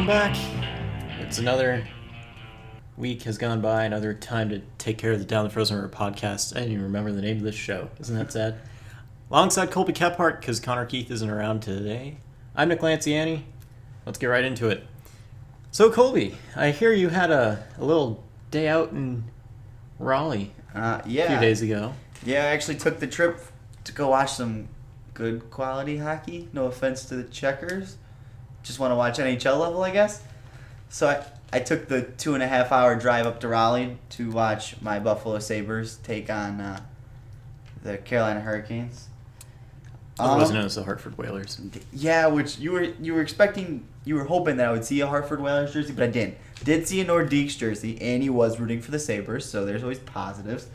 welcome back. It's another week has gone by, another time to take care of the Down the Frozen River podcast. I didn't even remember the name of this show. Isn't that sad? Alongside Colby Kephart, because Connor Keith isn't around today. I'm Nick Lanciani. Let's get right into it. So, Colby, I hear you had a little day out in Raleigh a few days ago. Yeah, I actually took the trip to go watch some good quality hockey. No offense to the Checkers. Just want to watch NHL level, I guess. So I took the 2.5-hour drive up to Raleigh to watch my Buffalo Sabres take on the Carolina Hurricanes. Otherwise known as the Hartford Whalers. Yeah, which you were expecting, you were hoping that I would see a Hartford Whalers jersey, but I didn't. Did see a Nordiques jersey, and he was rooting for the Sabres, so there's always positives.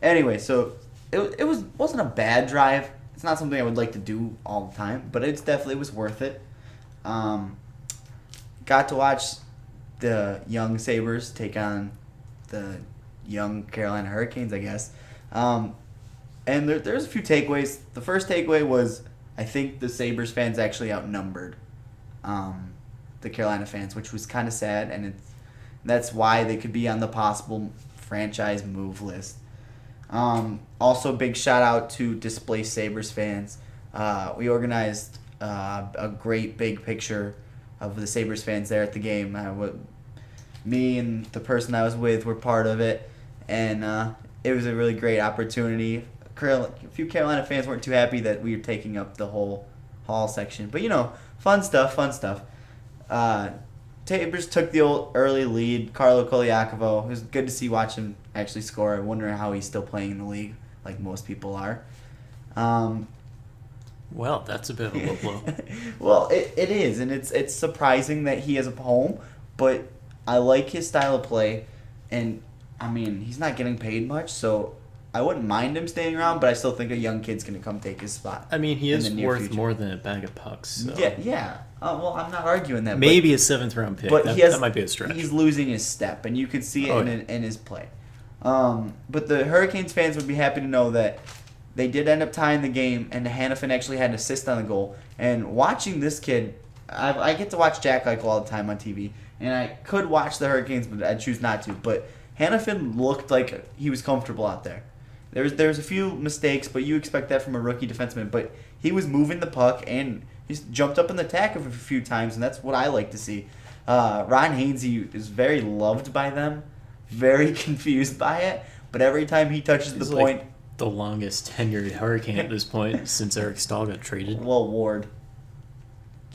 Anyway, so it wasn't a bad drive. It's not something I would like to do all the time, but it definitely was worth it. Got to watch the young Sabres take on the young Carolina Hurricanes, I guess. And there's a few takeaways. The first takeaway was I think the Sabres fans actually outnumbered the Carolina fans, which was kind of sad, and that's why they could be on the possible franchise move list. Also, big shout out to Displaced Sabres fans. We organized a great big picture of the Sabres fans there at the game. Me and the person I was with were part of it, and it was a really great opportunity. A few Carolina fans weren't too happy that we were taking up the whole hall section, but fun stuff. Sabres took the old early lead. Carlo Koliakovo. It was good to watch him actually score. I wonder how he's still playing in the league, like most people are. Well, that's a bit of a low blow. Well, it is, and it's surprising that he has a home, but I like his style of play, and I mean he's not getting paid much, so I wouldn't mind him staying around, but I still think a young kid's gonna come take his spot. I mean, he is worth more than a bag of pucks. So. Yeah. Well, I'm not arguing that. Maybe a 7th-round pick. But that might be a stretch. He's losing his step, and you can see it in his play. But the Hurricanes fans would be happy to know that they did end up tying the game, and Hanifin actually had an assist on the goal. And watching this kid, I get to watch Jack Eichel all the time on TV, and I could watch the Hurricanes, but I choose not to. But Hanifin looked like he was comfortable out there. There was a few mistakes, but you expect that from a rookie defenseman. But he was moving the puck, and he's jumped up in the tackle a few times, and that's what I like to see. Ron Hainsey is very loved by them, very confused by it, but every time he touches the point... the longest tenured Hurricane at this point since Eric Stahl got traded. Well,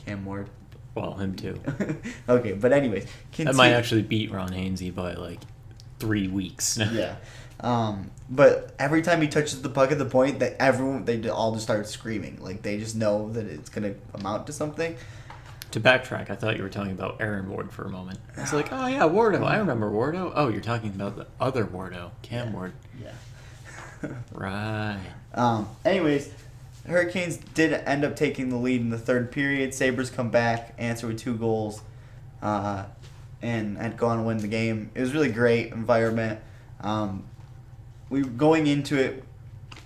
Cam Ward. Well, him too. Okay, but anyways. That might actually beat Ron Hainsey by 3 weeks. Yeah. But every time he touches the puck at the point, they all just start screaming. Like, they just know that it's going to amount to something. To backtrack, I thought you were talking about Aaron Ward for a moment. It's like, oh yeah, Wardo. I remember Wardo. Oh, you're talking about the other Wardo, Cam Ward. Yeah. Right. Anyways, Hurricanes did end up taking the lead in the third period. Sabres come back, answer with 2 goals, and go on to win the game. It was really great environment. We were going into it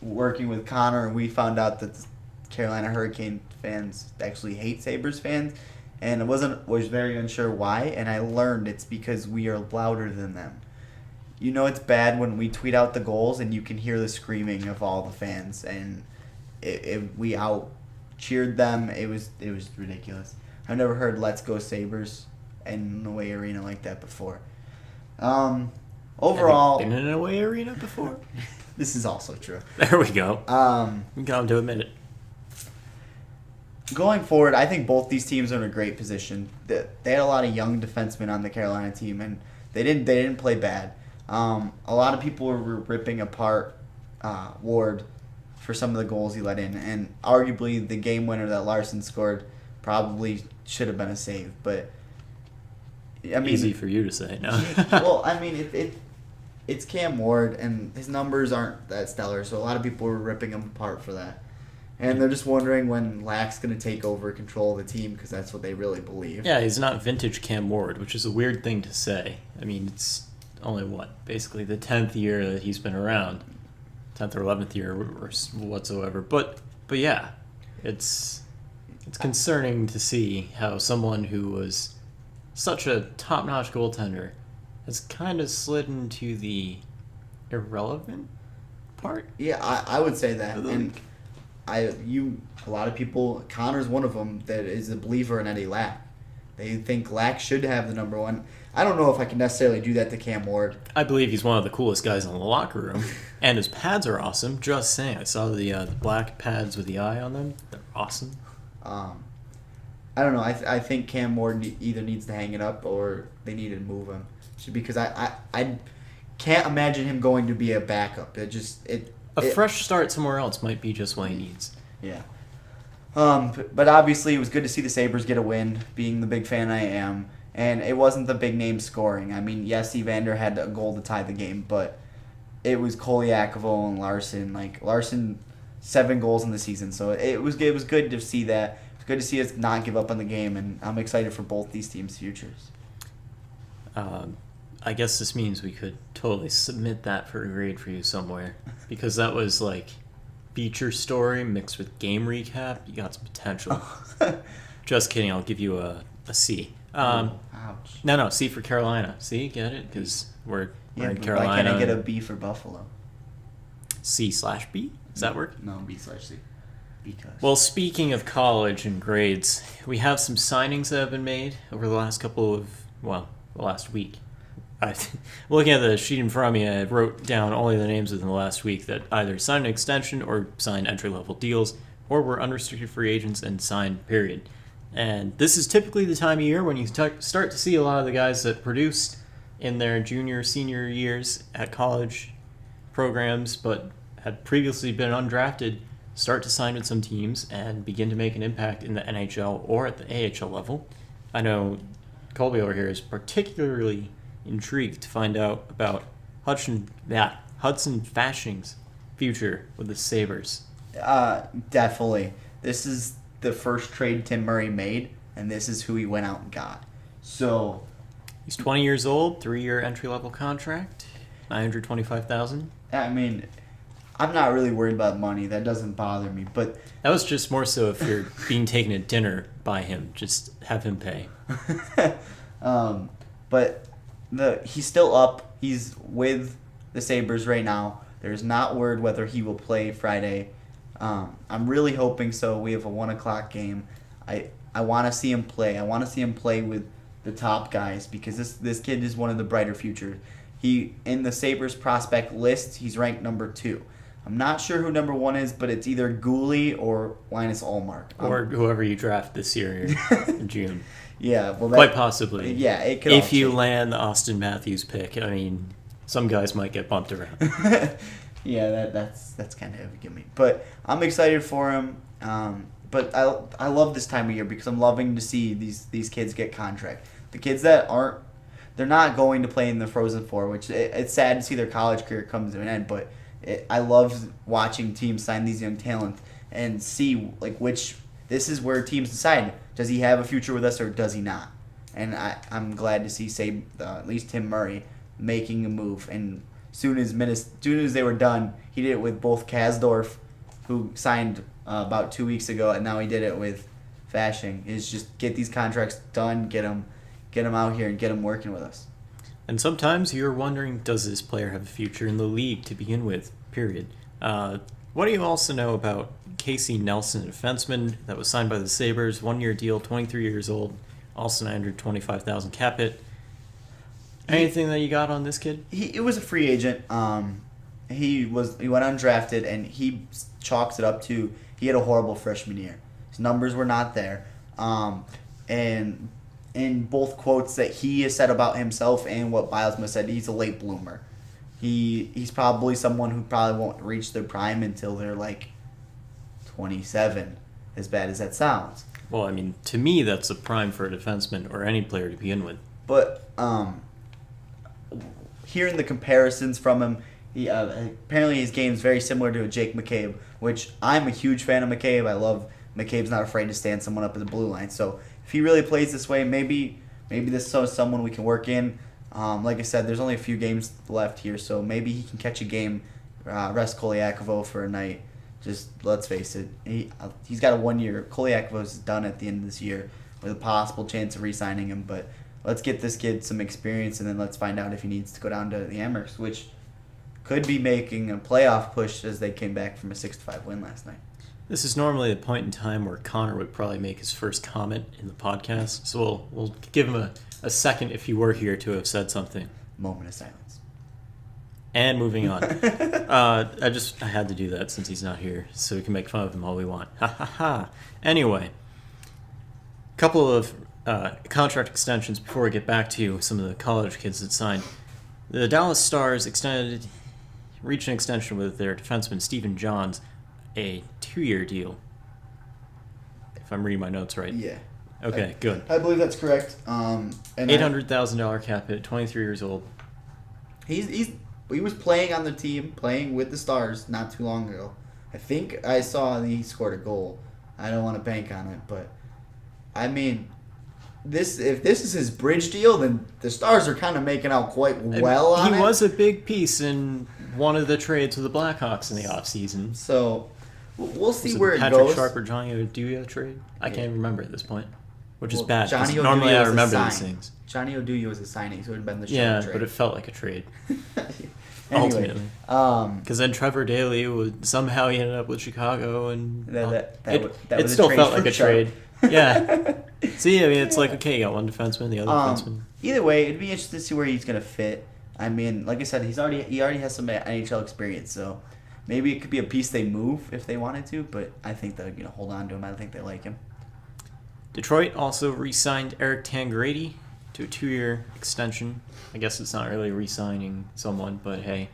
working with Connor, and we found out that the Carolina Hurricane fans actually hate Sabres fans, and was very unsure why, and I learned it's because we are louder than them. It's bad when we tweet out the goals and you can hear the screaming of all the fans, and we out-cheered them. It was ridiculous. I've never heard "Let's Go Sabres" in an away arena like that before. Overall... Have you been in an away arena before? This is also true. There we go. We got to admit it. Going forward, I think both these teams are in a great position. They had a lot of young defensemen on the Carolina team, and they didn't play bad. A lot of people were ripping apart Ward for some of the goals he let in, and arguably the game winner that Larson scored probably should have been a save. But I mean, easy for you to say, no? Well, I mean, it's Cam Ward, and his numbers aren't that stellar, so a lot of people were ripping him apart for that. And they're just wondering when Lack's going to take over control of the team, because that's what they really believe. Yeah, he's not vintage Cam Ward, which is a weird thing to say. I mean, it's only, basically the 10th year that he's been around. 10th or 11th year or whatsoever. But yeah, it's It's concerning to see how someone who was such a top-notch goaltender has kind of slid into the irrelevant part. Yeah, I would say that. of the And league. a lot of people, Connor's one of them that is a believer in Eddie Lack. They think Lack should have the number one. I don't know if I can necessarily do that to Cam Ward. I believe he's one of the coolest guys in the locker room, and his pads are awesome. Just saying, I saw the black pads with the eye on them. They're awesome. I don't know. I think Cam Ward either needs to hang it up or they need to move him. Because I can't imagine him going to be a backup. A fresh start somewhere else might be just what he needs. Yeah. But obviously it was good to see the Sabres get a win, being the big fan I am. And it wasn't the big name scoring. I mean, yes, Evander had a goal to tie the game, but it was Kolyakovo and Larson. Like, Larson, 7 goals in the season. So it was good to see that. It's good to see us not give up on the game, and I'm excited for both these teams' futures. I guess this means we could totally submit that for a grade for you somewhere. Because that was like feature story mixed with game recap. You got some potential. Just kidding. I'll give you a C. Ouch. No, C for Carolina. See, get it? Because we're in but Carolina. why can't I get a B for Buffalo? C/B? Does that work? No, B/C. Because. Well, speaking of college and grades, we have some signings that have been made over the last the last week. Looking at the sheet in front of me, I wrote down only the names within the last week that either signed an extension or signed entry-level deals or were unrestricted free agents and signed, period. And this is typically the time of year when you start to see a lot of the guys that produced in their junior, senior years at college programs but had previously been undrafted start to sign with some teams and begin to make an impact in the NHL or at the AHL level. I know Colby over here is particularly intrigued to find out about Hudson Fasching's future with the Sabres. Definitely. This is the first trade Tim Murray made, and this is who he went out and got. So He's 20 years old, 3-year entry-level contract, $925,000. I mean, I'm not really worried about money. That doesn't bother me. But That was just more so if you're being taken to dinner by him, just have him pay. but he's still up. He's with the Sabres right now. There's not word whether he will play Friday. I'm really hoping so. We have a 1 o'clock game. I want to see him play. I want to see him play with the top guys because this kid is one of the brighter futures. He in the Sabres prospect list, he's ranked number 2. I'm not sure who number 1 is, but it's either Gooley or Linus Ullmark. Or whoever you draft this year in June. Yeah, well, Quite possibly. Yeah, it could. If you land the Austin Matthews pick, I mean, some guys might get bumped around. Yeah, that's kind of heavy to me, but I'm excited for him. But I love this time of year because I'm loving to see these kids get contract. The kids that aren't, they're not going to play in the Frozen Four, which it's sad to see their college career come to an end. But I love watching teams sign these young talent and see like which. This is where teams decide, does he have a future with us or does he not? And I'm glad to see, at least Tim Murray, making a move. And soon as they were done, he did it with both Kasdorf, who signed about 2 weeks ago, and now he did it with Fasching. Is just get these contracts done, get them out here, and get them working with us. And sometimes you're wondering, does this player have a future in the league to begin with, period. What do you also know about Casey Nelson, a defenseman that was signed by the Sabres, 1-year deal, 23 years old, also $925,000 cap hit. Anything that you got on this kid? He was a free agent. He went undrafted, and he chalks it up to he had a horrible freshman year. His numbers were not there. And in both quotes that he has said about himself and what Bilesma said, he's a late bloomer. He's probably someone who probably won't reach their prime until they're like 27, as bad as that sounds. Well, I mean, to me, that's a prime for a defenseman or any player to begin with. But hearing the comparisons from him, apparently his game is very similar to a Jake McCabe, which I'm a huge fan of McCabe. I love McCabe's not afraid to stand someone up at the blue line. So if he really plays this way, maybe this is someone we can work in. Like I said, there's only a few games left here, so maybe he can catch a game, rest Kolyakovo for a night, Just let's face it, he's got a 1 year. Kolyakov is done at the end of this year with a possible chance of re-signing him. But let's get this kid some experience, and then let's find out if he needs to go down to the Amherst, which could be making a playoff push as they came back from a 6-5 win last night. This is normally a point in time where Connor would probably make his first comment in the podcast, so we'll give him a second if he were here to have said something. Moment of silence. And moving on. I had to do that since he's not here, so we can make fun of him all we want. Ha ha ha. Anyway, a couple of contract extensions before we get back to some of the college kids that signed. The Dallas Stars reached an extension with their defenseman Stephen Johns, a 2-year deal. If I'm reading my notes right. Yeah. Okay, good. I believe that's correct. And $800,000 cap hit, 23 years old. He was playing on the team, playing with the Stars not too long ago. I think I saw he scored a goal. I don't want to bank on it, but I mean, if this is his bridge deal, then the Stars are kind of making out quite well on it. He was a big piece in one of the trades with the Blackhawks in the offseason. So we'll see where it Patrick goes. Sharp or Johnny Oduya trade? I can't remember at this point, which is Well, bad. 'cause Johnny Oduya normally I was a remember sign. these things. Johnny Oduya was a signing, so it would have been the Sharp Yeah, trade. but it felt like a trade. Anyway, ultimately. Because then Trevor Daley somehow he ended up with Chicago, and that it was a still trade felt for like a Sharp. trade. Yeah. See, I mean, it's like, okay, you got one defenseman, the other defenseman. Either way, it'd be interesting to see where he's gonna fit. I mean, like I said, he already has some NHL experience, so maybe it could be a piece they move if they wanted to. But I think they're gonna hold on to him. I think they like him. Detroit also re-signed Eric Tangradi to a 2-year extension. I guess it's not really re-signing someone, but hey,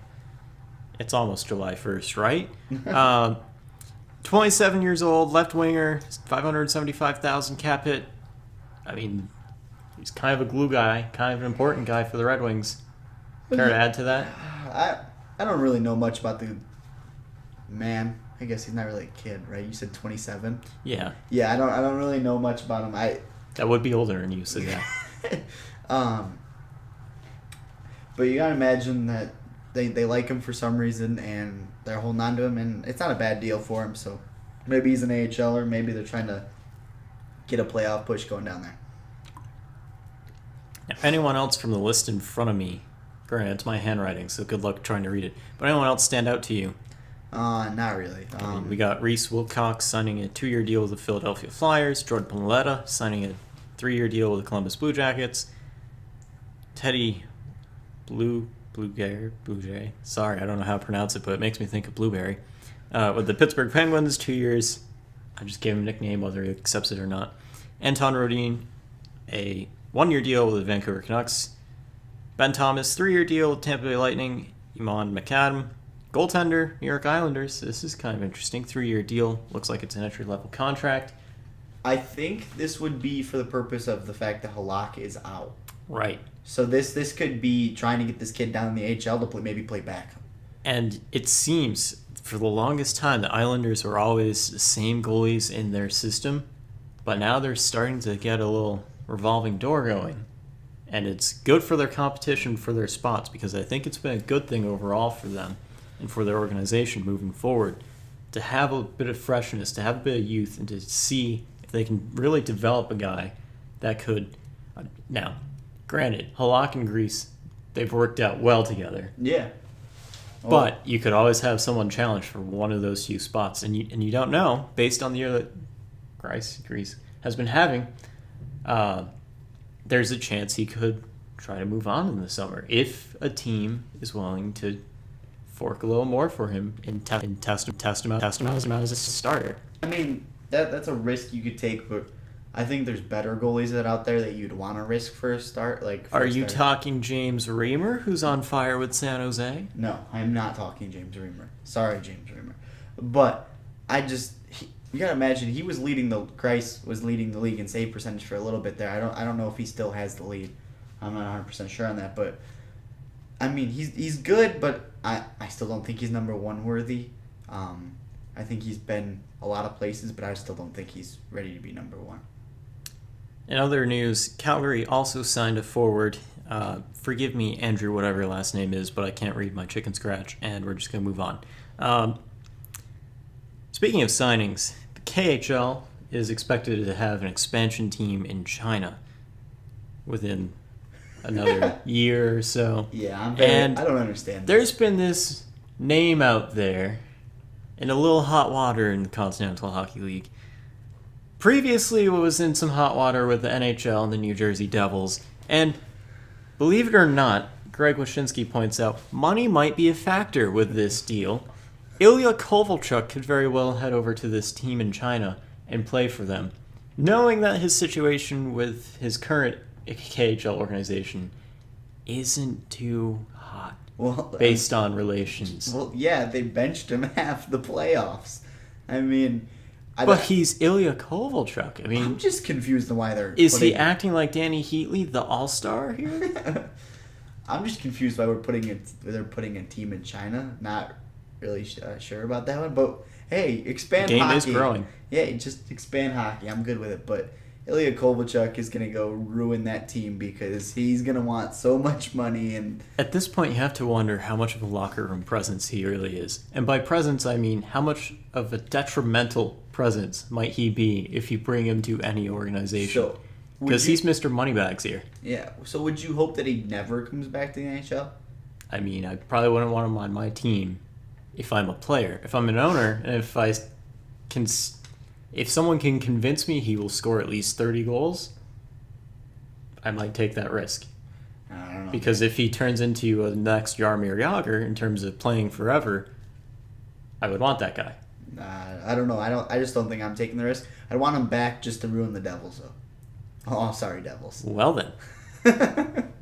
it's almost July 1st, right? 27 years old, left winger, $575,000 cap hit. I mean, he's kind of a glue guy, kind of an important guy for the Red Wings. Care to add to that? I don't really know much about the man. I guess he's not really a kid, right? You said 27. Yeah, Yeah, I don't really know much about him. that would be older than you, so yeah. But you gotta imagine that they like him for some reason and they're holding on to him, and it's not a bad deal for him. So maybe he's an AHLer, maybe they're trying to get a playoff push going down there. Now, anyone else from the list in front of me, granted, it's my handwriting, so good luck trying to read it, but anyone else stand out to you? Not really. We got Reese Wilcox signing a 2-year deal with the Philadelphia Flyers, Jordan Paletta signing a 3-year deal with the Columbus Blue Jackets, Teddy Bluejay. Sorry, I don't know how to pronounce it, but it makes me think of Blueberry. With the Pittsburgh Penguins, 2 years. I just gave him a nickname, whether he accepts it or not. Anton Rodin, a 1-year deal with the Vancouver Canucks. Ben Thomas, 3-year deal with Tampa Bay Lightning. Iman McAdam, goaltender, New York Islanders. This is kind of interesting. 3-year deal. Looks like it's an entry-level contract. I think this would be for the purpose of the fact that Halak is out. Right. So this could be trying to get this kid down in the AHL to maybe play back. And it seems, for the longest time, the Islanders were always the same goalies in their system, but now they're starting to get a little revolving door going. And it's good for their competition for their spots, because I think it's been a good thing overall for them and for their organization moving forward to have a bit of freshness, to have a bit of youth, and to see if they can really develop a guy that could... Now, granted, Halak and Grease, they've worked out well together. Yeah. But you could always have someone challenge for one of those few spots, and you don't know, based on the year that Grease has been having, there's a chance he could try to move on in the summer if a team is willing to fork a little more for him and test him out as a starter. I mean, that's a risk you could take, but I think there's better goalies that out there that you'd want to risk for a start. Are you talking James Reimer, who's on fire with San Jose? No, I'm not talking James Reimer. Sorry, James Reimer. But you gotta imagine Grice was leading the league in save percentage for a little bit there. I don't know if he still has the lead. I'm not 100% sure on that, but I mean he's good, but I still don't think he's number one worthy. I think he's been a lot of places, but I still don't think he's ready to be number one. In other news, Calgary also signed a forward. Forgive me, Andrew, whatever your last name is, but I can't read my chicken scratch, and we're just going to move on. Speaking of signings, the KHL is expected to have an expansion team in China within another year or so. Yeah, And I don't understand. There's been this name out there in a little hot water in the Continental Hockey League. Previously, it was in some hot water with the NHL and the New Jersey Devils. And believe it or not, Greg Wyshynski points out, money might be a factor with this deal. Ilya Kovalchuk could very well head over to this team in China and play for them, knowing that his situation with his current KHL organization isn't too hot Well, based on relations. Well, yeah, they benched him half the playoffs. I mean, But he's Ilya Kovalchuk. I mean, I'm just confused on why they're. is he acting like Danny Heatley, the all-star here? I'm just confused why they're putting a team in China. Not really sure about that one, but hey, expand The game hockey. is growing. Yeah, just expand hockey. I'm good with it, but Ilya Kovalchuk is gonna go ruin that team because he's gonna want so much money and. At this point, you have to wonder how much of a locker room presence he really is. And by presence, I mean how much of a detrimental presence might he be if you bring him to any organization. So, Because he's Mr. Moneybags here. Yeah. So would you hope that he never comes back to the NHL? I mean, I probably wouldn't want him on my team if I'm a player. If I'm an owner, and if someone can convince me he will score at least 30 goals, I might take that risk. I don't know. Because if he turns into a next Jaromir Jagr in terms of playing forever, I would want that guy. I don't know. I just don't think I'm taking the risk. I want him back just to ruin the Devils, though. Oh, sorry, Devils. Well then.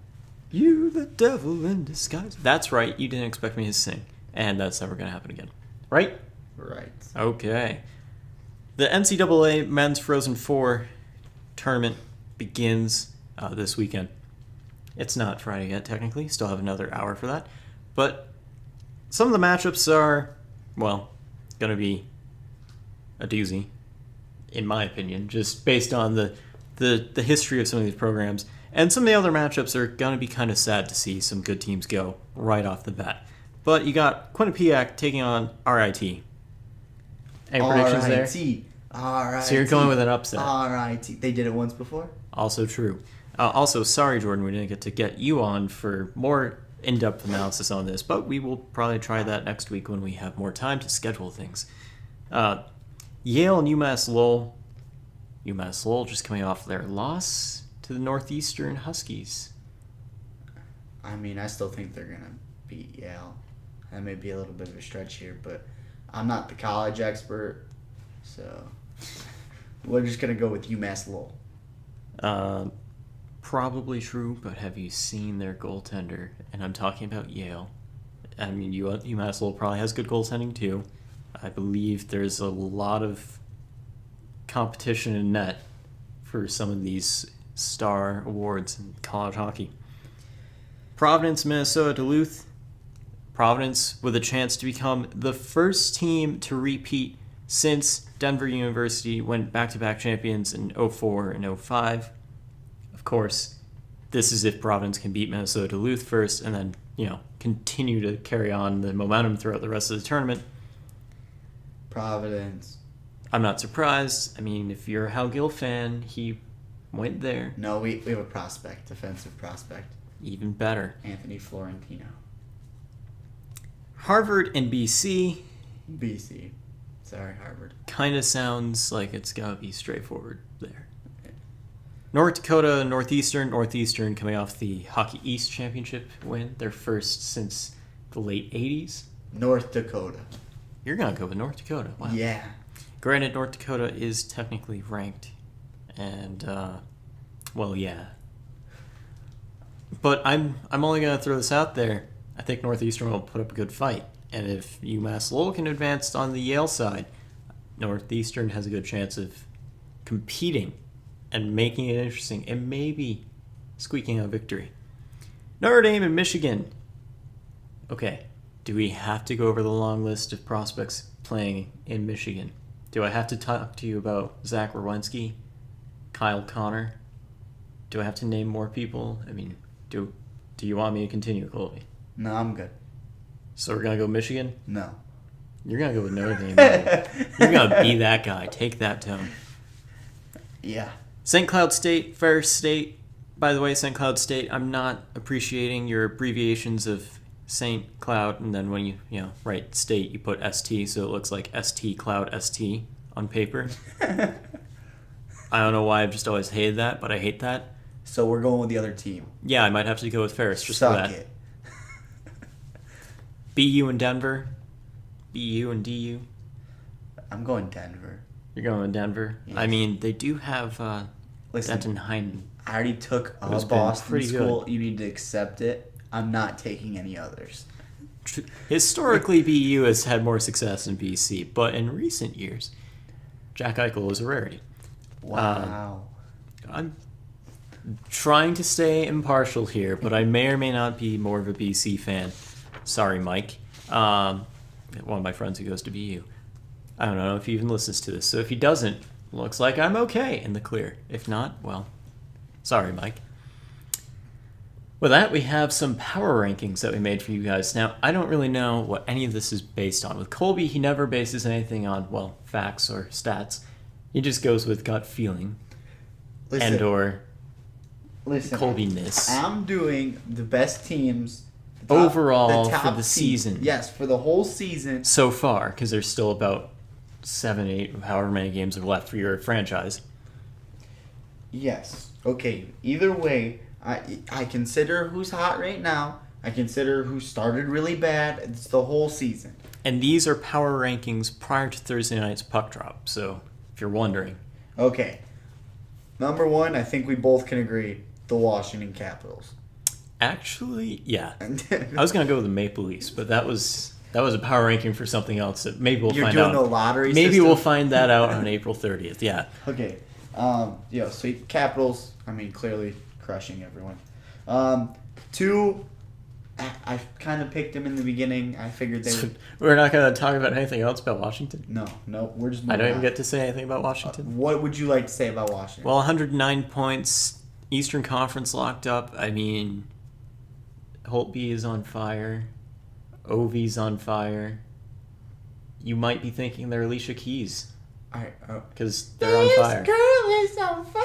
You the devil in disguise. That's right, you didn't expect me to sing. And that's never going to happen again. Right? Right. Okay. The NCAA Men's Frozen Four tournament begins this weekend. It's not Friday yet, technically. Still have another hour for that. But some of the matchups are, well, going to be a doozy, in my opinion, just based on the history of some of these programs. And some of the other matchups are going to be kind of sad to see some good teams go right off the bat. But you got Quinnipiac taking on RIT. Any predictions there? RIT. So you're going with an upset. RIT. They did it once before? Also true. Also, sorry, Jordan, we didn't get you on for more in-depth analysis on this, but we will probably try that next week when we have more time to schedule things. Yale and UMass Lowell. UMass Lowell just coming off their loss to the Northeastern Huskies. I mean, I still think they're going to beat Yale. That may be a little bit of a stretch here, but I'm not the college expert, so we're just going to go with UMass Lowell. Probably true, but have you seen their goaltender? And I'm talking about Yale. I mean, UMass Lowell probably has good goaltending too. I believe there's a lot of competition in net for some of these star awards in college hockey. Providence, Minnesota, Duluth. Providence with a chance to become the first team to repeat since Denver University went back-to-back champions in 04 and 05. Of course, this is if Providence can beat Minnesota Duluth first and then, continue to carry on the momentum throughout the rest of the tournament. Providence. I'm not surprised. I mean, if you're a Hal Gill fan, he went there. No, we have a prospect, defensive prospect. Even better. Anthony Florentino. Harvard and BC. BC. Sorry, Harvard. Kind of sounds like it's got to be straightforward there. North Dakota, Northeastern. Northeastern coming off the Hockey East Championship win. Their first since the late 80s. North Dakota. You're going to go with North Dakota. Wow. Yeah. Granted, North Dakota is technically ranked. And, yeah. But I'm only going to throw this out there. I think Northeastern will put up a good fight. And if UMass Lowell can advance on the Yale side, Northeastern has a good chance of competing and making it interesting and maybe squeaking out a victory. Notre Dame and Michigan. Okay, do we have to go over the long list of prospects playing in Michigan? Do I have to talk to you about Zach Rowinski, Kyle Connor? Do I have to name more people? I mean, do you want me to continue, Colby? No, I'm good. So we're going to go Michigan? No. You're going to go with Notre Dame. Man. You're going to be that guy. Take that tone. Yeah. St. Cloud State, Ferris State. By the way, St. Cloud State, I'm not appreciating your abbreviations of St. Cloud, and then when you write state, you put ST, so it looks like ST Cloud ST on paper. I don't know why I've just always hated that, but I hate that. So we're going with the other team. Yeah, I might have to go with Ferris just Suck for that. it. BU and Denver. BU and DU. I'm going Denver. You're going with Denver? Yes. I mean, they do have Listen, Denton Heinen. I already took a Who's been Boston pretty school. good. You need to accept it. I'm not taking any others. Historically, BU has had more success than BC, but in recent years, Jack Eichel is a rarity. Wow. I'm trying to stay impartial here, but I may or may not be more of a BC fan. Sorry, Mike. One of my friends who goes to BU. I don't know if he even listens to this, so if he doesn't, looks like I'm okay in the clear. If not, well, sorry, Mike. With that, we have some power rankings that we made for you guys. Now, I don't really know what any of this is based on. With Colby, he never bases anything on, well, facts or stats. He just goes with gut feeling Listen, and/or Colby-ness. I'm doing the best teams Overall top for the team. season. Yes, for the whole season. So far, because there's still about 7, 8, however many games are left for your franchise. Yes. Okay. Either way, I consider who's hot right now. I consider who started really bad. It's the whole season. And these are power rankings prior to Thursday night's puck drop. So, if you're wondering. Okay. Number one, I think we both can agree, the Washington Capitals. Actually, yeah. I was going to go with the Maple Leafs, but that was a power ranking for something else that maybe we'll You're find doing out. the lottery Maybe system? we'll find that out on April 30th. Yeah. Okay. So Capitals, I mean, clearly crushing everyone. 2, I kind of picked them in the beginning. I figured they would. We're not going to talk about anything else about Washington? No, we're just I moving don't even on. get to say anything about Washington. What would you like to say about Washington? Well, 109 points, Eastern Conference locked up. I mean, Holtby is on fire. Ovi's on fire. You might be thinking they're Alicia Keys All right. because they're on fire. Girl is on fire.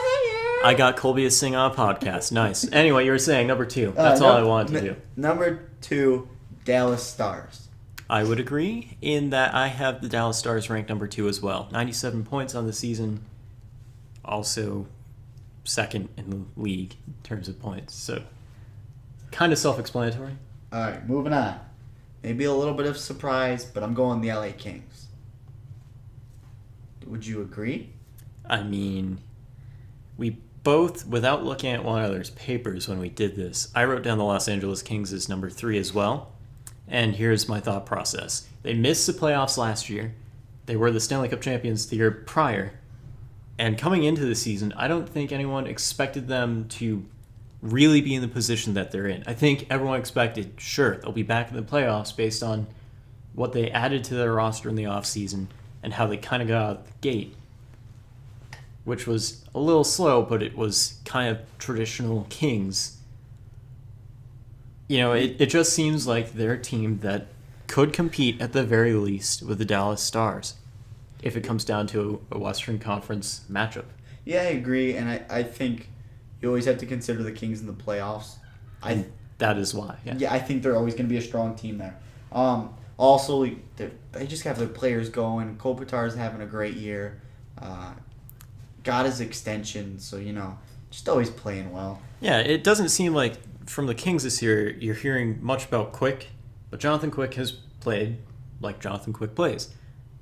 I got Colby to sing on a podcast. Nice. Anyway, you were saying number 2. That's all I wanted to do. Number 2, Dallas Stars. I would agree in that I have the Dallas Stars ranked number 2 as well. 97 points on the season. Also second in the league in terms of points. So kind of self-explanatory. All right, moving on. Maybe a little bit of surprise, but I'm going the LA Kings. Would you agree? I mean, we both, without looking at one another's papers when we did this, I wrote down the Los Angeles Kings as number 3 as well. And here's my thought process. They missed the playoffs last year. They were the Stanley Cup champions the year prior. And coming into the season, I don't think anyone expected them to really be in the position that they're in. I think everyone expected, sure, they'll be back in the playoffs based on what they added to their roster in the offseason and how they kind of got out of the gate, which was a little slow, but it was kind of traditional Kings. You know, it just seems like they're a team that could compete at the very least with the Dallas Stars if it comes down to a Western Conference matchup. Yeah, I agree, and I think you always have to consider the Kings in the playoffs. That is why. Yeah. I think they're always going to be a strong team there. Also, they just have their players going. Kopitar's having a great year. Got his extension, so, just always playing well. Yeah, it doesn't seem like from the Kings this year you're hearing much about Quick, but Jonathan Quick has played like Jonathan Quick plays,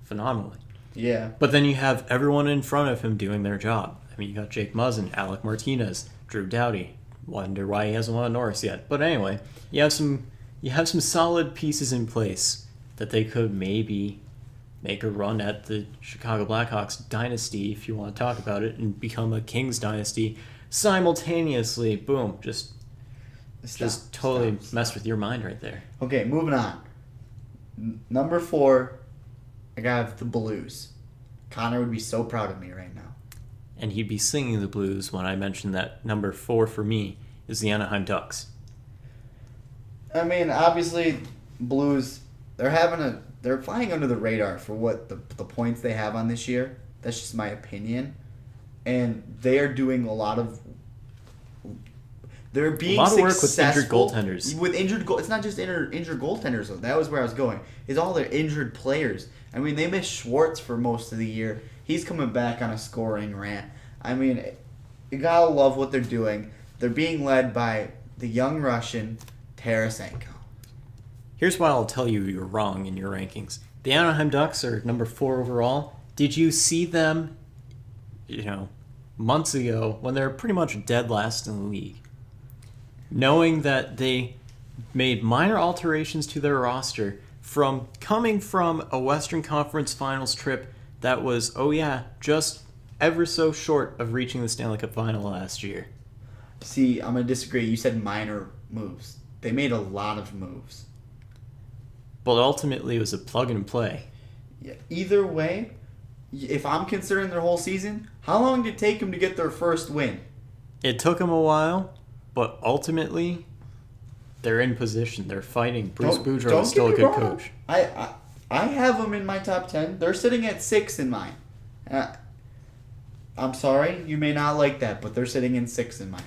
phenomenally. Yeah. But then you have everyone in front of him doing their job. I mean, you got Jake Muzzin, Alec Martinez, Drew Doughty. Wonder why he hasn't won a Norris yet. But anyway, you have some solid pieces in place that they could maybe make a run at the Chicago Blackhawks dynasty, if you want to talk about it, and become a Kings dynasty simultaneously. Boom, just totally messed with your mind right there. Okay, moving on. Number 4, I got the Blues. Connor would be so proud of me right now. And he'd be singing the blues when I mentioned that number 4 for me is the Anaheim Ducks. I mean, obviously, Blues, they're having they're flying under the radar for what the points they have on this year. That's just my opinion. And they are doing a lot of. They're being a lot of work with successful injured goaltenders. With injured it's not just injured goaltenders though. That was where I was going. It's all their injured players. I mean, they missed Schwartz for most of the year. He's coming back on a scoring rant. I mean, you gotta love what they're doing. They're being led by the young Russian Tarasenko. Here's why I'll tell you you're wrong in your rankings. The Anaheim Ducks are number 4 overall. Did you see them, months ago when they were pretty much dead last in the league? Knowing that they made minor alterations to their roster from coming from a Western Conference Finals trip that was, just ever so short of reaching the Stanley Cup Final last year. See, I'm going to disagree. You said minor moves. They made a lot of moves. But ultimately, it was a plug and play. Yeah, either way, if I'm considering their whole season, how long did it take them to get their first win? It took them a while, but ultimately, they're in position. They're fighting. Bruce Boudreau is still a good coach. I have them in my top 10. They're sitting at 6 in mine. I'm sorry, you may not like that, but they're sitting in 6 in mine.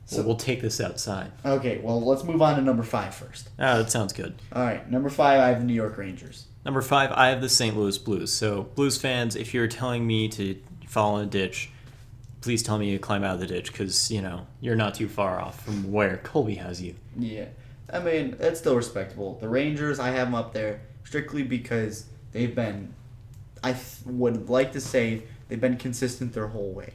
So we'll take this outside. Okay, well, let's move on to number 5 first. That sounds good. All right, number 5, I have the New York Rangers. Number 5, I have the St. Louis Blues. So, Blues fans, if you're telling me to fall in a ditch, please tell me to climb out of the ditch because, you're not too far off from where Colby has you. Yeah. I mean, that's still respectable. The Rangers, I have them up there strictly because they've been, would like to say, they've been consistent their whole way.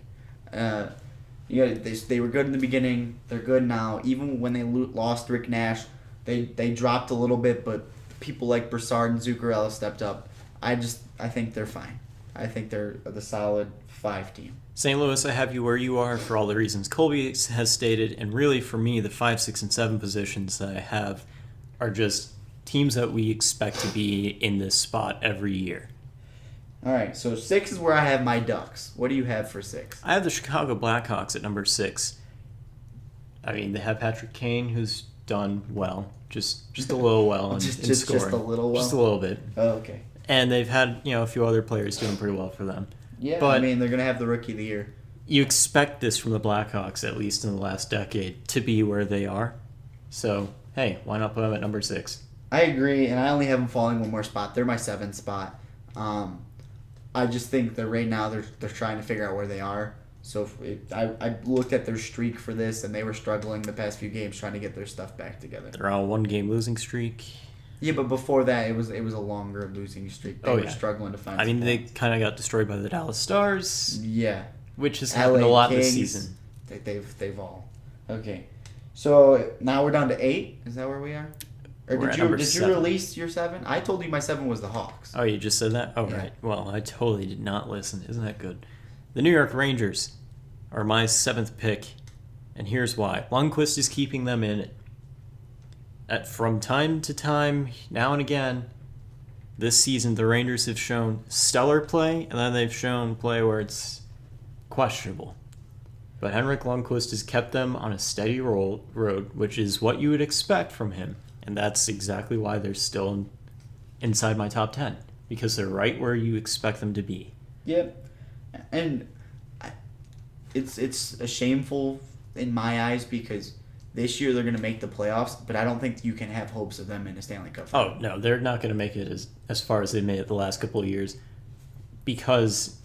They were good in the beginning. They're good now. Even when they lost Rick Nash, they dropped a little bit, but people like Brassard and Zuccarello stepped up. I think they're fine. I think they're the solid 5 team. St. Louis, I have you where you are for all the reasons Colby has stated, and really for me, the 5, 6, and 7 positions that I have are just teams that we expect to be in this spot every year. All right, so 6 is where I have my Ducks. What do you have for 6? I have the Chicago Blackhawks at number 6. I mean, they have Patrick Kane, who's done well, just a little well in scoring. Just a little well? Just a little bit. Oh, okay. And they've had, a few other players doing pretty well for them. Yeah, but I mean, they're going to have the Rookie of the Year. You expect this from the Blackhawks, at least in the last decade, to be where they are. So, hey, why not put them at number 6? I agree, and I only have them falling one more spot. They're my 7th spot. I just think that right now they're trying to figure out where they are. So I looked at their streak for this, and they were struggling the past few games trying to get their stuff back together. They're on a 1-game losing streak. Yeah, but before that, it was a longer losing streak. They were struggling to find. I mean, they kind of got destroyed by the Dallas Stars. Yeah, which has happened a lot this season. They've all. Okay, so now we're down to 8. Is that where we are? Or did you release your 7? I told you my 7 was the Hawks. Oh, you just said that? Oh, yeah. Right. Well, I totally did not listen. Isn't that good? The New York Rangers are my 7th pick, and here's why. Lundqvist is keeping them in it. From time to time, now and again, this season, the Rangers have shown stellar play, and then they've shown play where it's questionable. But Henrik Lundqvist has kept them on a steady road, which is what you would expect from him. And that's exactly why they're still inside my top 10. Because they're right where you expect them to be. Yep. And it's a shameful in my eyes because this year they're going to make the playoffs, but I don't think you can have hopes of them in a Stanley Cup final. Oh, no, they're not going to make it as far as they made it the last couple of years. Because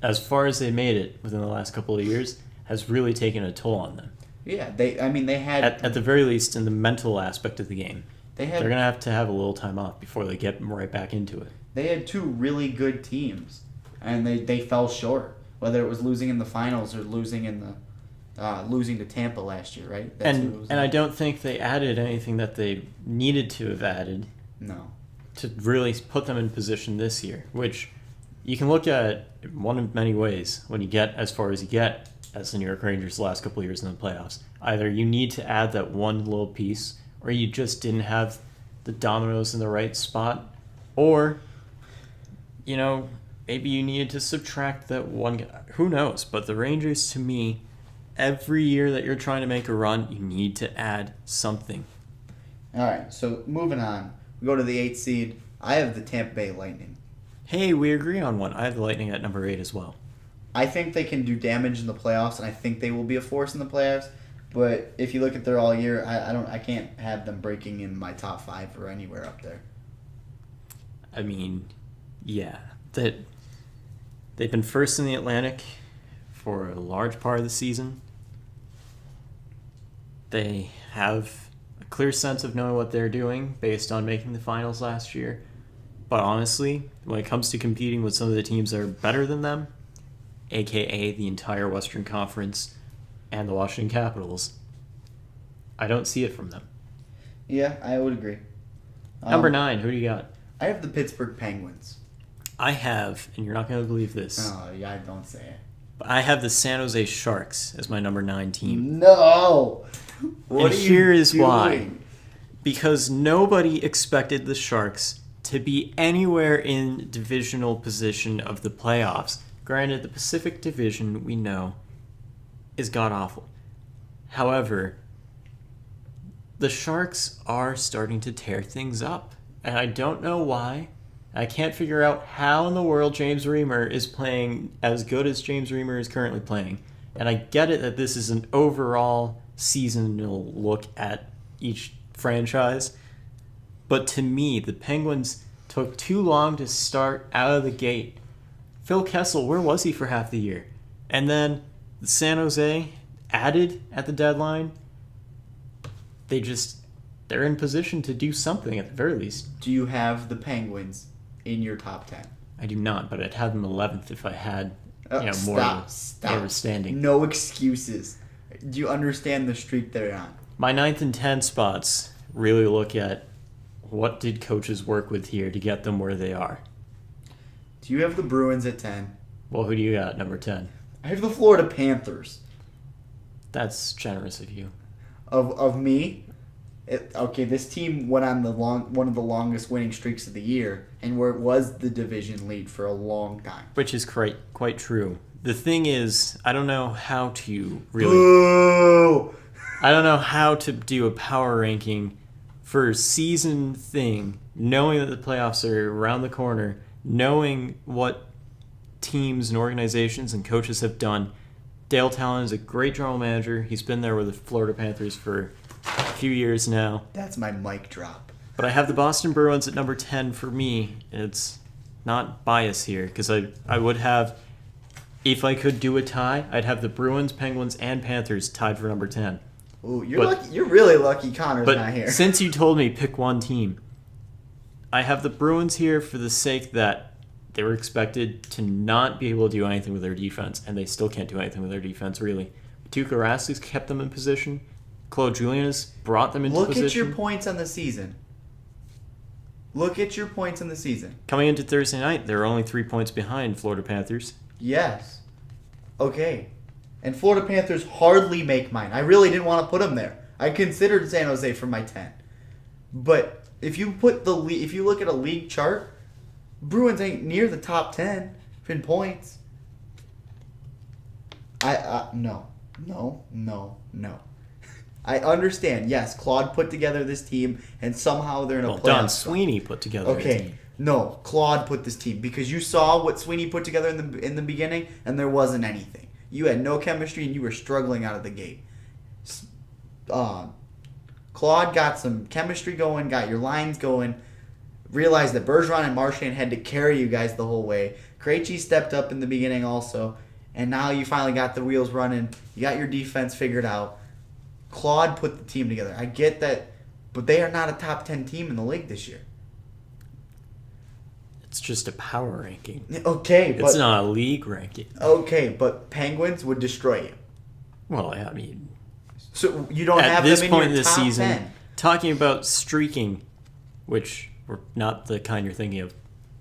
as far as they made it within the last couple of years has really taken a toll on them. Yeah, they had... At the very least, in the mental aspect of the game, they're going to have a little time off before they get right back into it. They had 2 really good teams, and they fell short, whether it was losing in the finals or losing to Tampa last year, right? And I don't think they added anything that they needed to have added. No. To really put them in position this year, which you can look at one of many ways when you get as far as you get as the New York Rangers the last couple of years in the playoffs. Either you need to add that one little piece, or you just didn't have the dominoes in the right spot, or, maybe you needed to subtract that one guy. Who knows? But the Rangers, to me, every year that you're trying to make a run, you need to add something. All right, so moving on. We go to the 8th seed. I have the Tampa Bay Lightning. Hey, we agree on one. I have the Lightning at number 8 as well. I think they can do damage in the playoffs, and I think they will be a force in the playoffs. But if you look at their all year, I can't have them breaking in my top 5 or anywhere up there. I mean, yeah, that they've been first in the Atlantic for a large part of the season. They have a clear sense of knowing what they're doing based on making the finals last year. But honestly, when it comes to competing with some of the teams that are better than them, aka the entire Western Conference and the Washington Capitals, I don't see it from them. Yeah, I would agree. Number 9, who do you got? I have the Pittsburgh Penguins. I have, and you're not going to believe this, Oh, yeah, don't say it. but I have the San Jose Sharks as my number 9 team. No! What And are here you is doing? why. Because nobody expected the Sharks to be anywhere in divisional position of the playoffs. Granted, the Pacific Division, we know, is god-awful. However, the Sharks are starting to tear things up. And I don't know why. I can't figure out how in the world James Reimer is playing as good as James Reimer is currently playing. And I get it that this is an overall seasonal look at each franchise. But to me, the Penguins took too long to start out of the gate. Phil Kessel, where was he for half the year? And then San Jose added at the deadline. They're in position to do something at the very least. Do you have the Penguins in your top 10? I do not, but I'd have them 11th if I had more Stop. of a standing. No excuses. Do you understand the streak they're on? My 9th and 10th spots really look at what did coaches work with here to get them where they are. Do you have the Bruins at 10? Well, who do you got, number 10? I have the Florida Panthers. That's generous of you. Of me, okay, this team went on one of the longest winning streaks of the year, and where it was the division lead for a long time. Which is quite true. The thing is, I don't know how to really... Boo! I don't know how to do a power ranking for a season thing, knowing that the playoffs are around the corner, knowing what teams and organizations and coaches have done. Dale Talon is a great general manager. He's been there with the Florida Panthers for a few years now. That's my mic drop. But I have the Boston Bruins at number 10 for me. It's not bias here, because I would have, if I could do a tie, I'd have the Bruins, Penguins, and Panthers tied for number 10. Ooh, lucky. You're really lucky Connor's But not here. since you told me pick one team, I have the Bruins here for the sake that they were expected to not be able to do anything with their defense, and they still can't do anything with their defense, really. Tuukka Rask's kept them in position. Claude Julien has brought them into position. Look at your points on the season. Coming into Thursday night, they're only 3 points behind Florida Panthers. Yes. Okay. And Florida Panthers hardly make mine. I really didn't want to put them there. I considered San Jose for my 10. But if you look at a league chart, Bruins ain't near the top 10 in points. No. I understand. Yes, Claude put together this team, and somehow they're in a playoff Don spot. Sweeney put together a Okay, team. no, Claude put this team because you saw what Sweeney put together in the beginning, and there wasn't anything. You had no chemistry, and you were struggling out of the gate. Claude got some chemistry going, got your lines going, realized that Bergeron and Marchand had to carry you guys the whole way. Krejci stepped up in the beginning also, and now you finally got the wheels running. You got your defense figured out. Claude put the team together. I get that, but they are not a top 10 team in the league this year. It's just a power ranking. Okay, but It's not a league ranking. okay, but Penguins would destroy you. Well, I mean, So you don't at have this them in point your in the top season, 10. talking about streaking, which we're not the kind you're thinking of,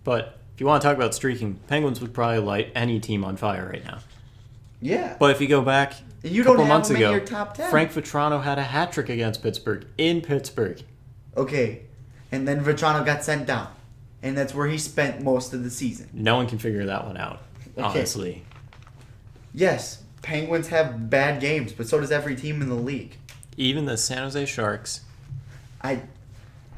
but if you want to talk about streaking, Penguins would probably light any team on fire right now. Yeah. But if you go back You a don't couple have months them in ago, your top 10. Frank Vetrano had a hat trick against Pittsburgh in Pittsburgh. Okay, and then Vetrano got sent down, and that's where he spent most of the season. No one can figure that one out, honestly. Yes, Penguins have bad games, but so does every team in the league. Even the San Jose Sharks.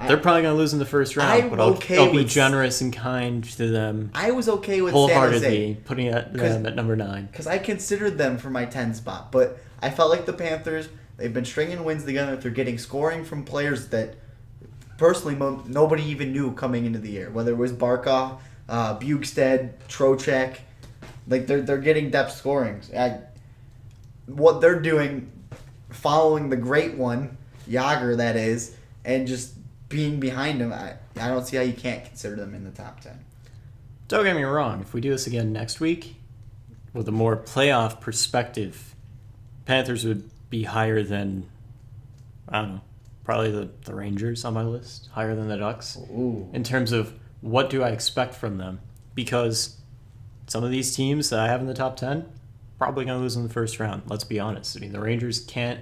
They're probably going to lose in the first round, I'm but I'll be with- generous and kind to them. I was okay with San Jose. Wholeheartedly putting them at number 9. Because I considered them for my 10 spot. But I felt like the Panthers, they've been stringing wins together. They're getting scoring from players that, personally, nobody even knew coming into the year. Whether it was Barkov, Bukestad, Trocheck. Like, they're getting depth scoring. What they're doing, following the great one, Yager, that is, and just being behind him, I don't see how you can't consider them in the top 10. Don't get me wrong. If we do this again next week, with a more playoff perspective, Panthers would be higher than, I don't know, probably the Rangers on my list, higher than the Ducks. Ooh. In terms of what do I expect from them. Because some of these teams that I have in the top 10, probably going to lose in the first round. Let's be honest. I mean, the Rangers can't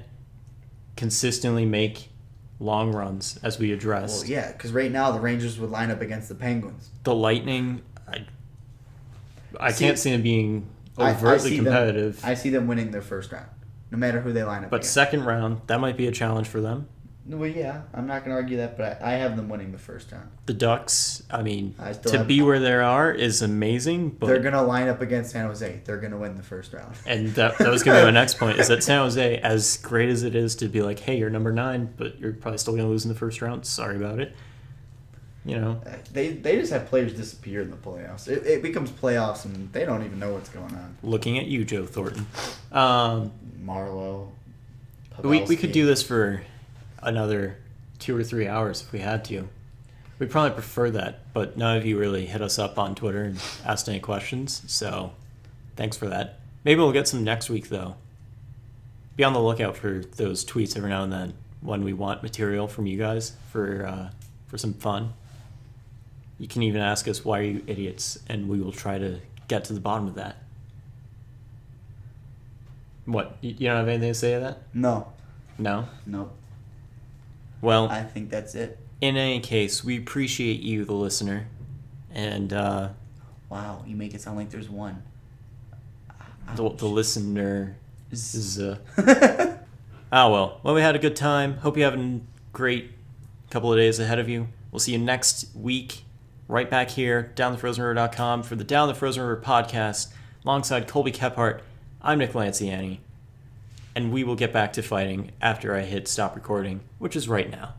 consistently make long runs, as we addressed. Well, yeah, because right now the Rangers would line up against the Penguins. The Lightning, I can't see them being overtly I competitive. I see them winning their first round, no matter who they line up But against. second round, that might be a challenge for them. Well, yeah, I'm not going to argue that, but I have them winning the first round. The Ducks, I mean, I still to have- be where they are is amazing. But They're going to line up against San Jose. They're going to win the first round. And that was going to be my next point, is that San Jose, as great as it is to be like, hey, you're number 9, but you're probably still going to lose in the first round. Sorry about it. You know, They just have players disappear in the playoffs. It becomes playoffs, and they don't even know what's going on. looking at you, Joe Thornton. Marlowe. We could do this for another 2 or 3 hours if we had to. We'd probably prefer that, but none of you really hit us up on Twitter and asked any questions, so thanks for that. Maybe we'll get some next week, though. Be on the lookout for those tweets every now and then when we want material from you guys for some fun. You can even ask us, why are you idiots? And we will try to get to the bottom of that. What? You don't have anything to say to that? No. No? Nope. Well, I think that's it. in any case, we appreciate you, the listener. And Wow, you make it sound like there's one. the listener is... well, we had a good time. Hope you have a great couple of days ahead of you. We'll see you next week, right back here, downthefrozenriver.com, for the Down the Frozen River podcast, alongside Colby Kephart. I'm Nick Lanciani, and we will get back to fighting after I hit stop recording, which is right now.